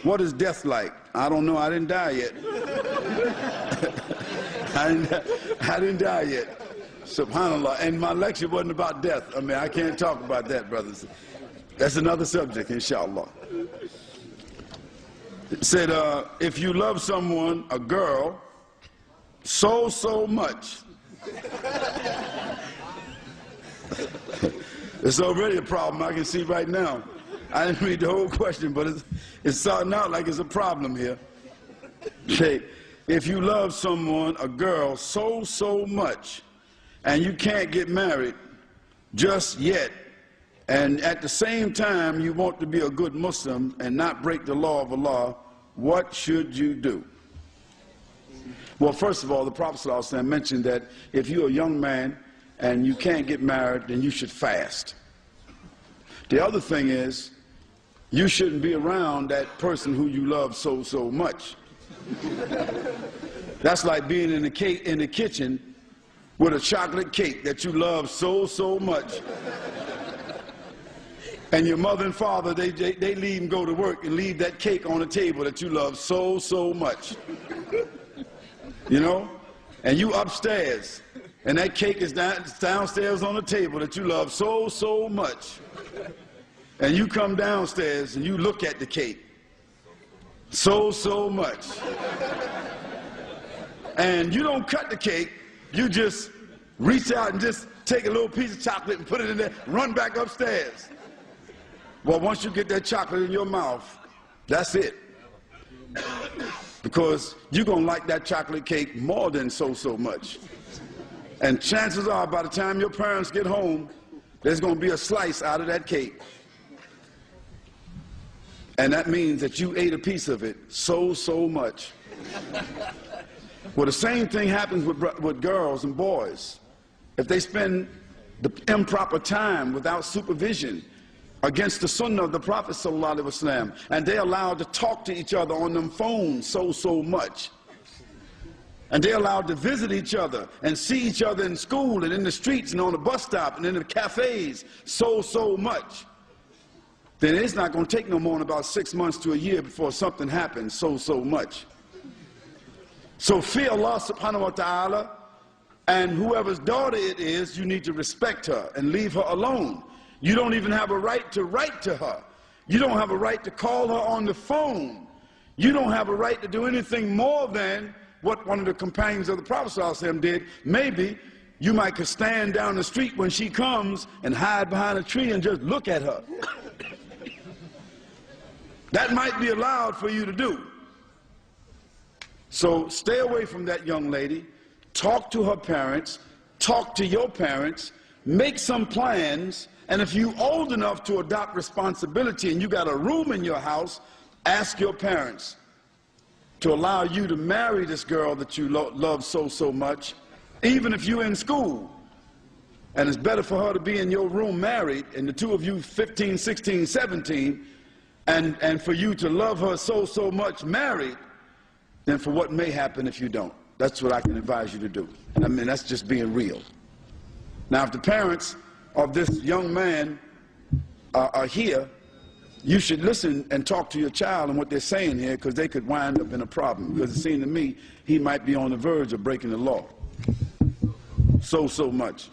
What is death like? I don't know. I didn't die yet. I didn't die yet. Subhanallah. And my lecture wasn't about death. I mean, I can't talk about that, brothers. That's another subject, inshallah. It said, if you love someone, a girl, so much. It's already a problem, I can see right now. I didn't read the whole question, but it's starting out like it's a problem here. Okay, if you love someone, a girl, so much, and you can't get married just yet, and at the same time you want to be a good Muslim and not break the law of Allah, what should you do? Well, first of all, the Prophet ﷺ mentioned that if you're a young man and you can't get married, then you should fast. The other thing is, you shouldn't be around that person who you love so much. That's like being in the kitchen with a chocolate cake that you love so much. And your mother and father, they leave and go to work and leave that cake on the table that you love so much. You know? And you upstairs, and that cake is downstairs on the table that you love so much. And you come downstairs and you look at the cake so much. And you don't cut the cake, you just reach out and just take a little piece of chocolate and put it in there, run back upstairs. Well, once you get that chocolate in your mouth, that's it. Because you're going to like that chocolate cake more than so much. And chances are, by the time your parents get home, there's going to be a slice out of that cake. And that means that you ate a piece of it so much. Well, the same thing happens with girls and boys. If they spend the improper time without supervision against the sunnah of the Prophet ﷺ, and they're allowed to talk to each other on them phones so much, and they're allowed to visit each other and see each other in school and in the streets and on the bus stop and in the cafes so much, then it's not going to take no more than about 6 months to a year before something happens so much. So fear Allah subhanahu wa ta'ala, and whoever's daughter it is, you need to respect her and leave her alone. You don't even have a right to write to her. You don't have a right to call her on the phone. You don't have a right to do anything more than what one of the companions of the Prophet ﷺ did. Maybe you might could stand down the street when she comes and hide behind a tree and just look at her. That might be allowed for you to do. So stay away from that young lady. Talk to her parents. Talk to your parents. Make some plans. And if you're old enough to adopt responsibility and you got a room in your house, ask your parents to allow you to marry this girl that you love so much, even if you're in school. And it's better for her to be in your room married, and the two of you 15, 16, 17, and for you to love her so much married, than for what may happen if you don't. That's what I can advise you to do. I mean, that's just being real. Now, if the parents of this young man are here, you should listen and talk to your child and what they're saying here, because they could wind up in a problem. Because it seems to me he might be on the verge of breaking the law. So much.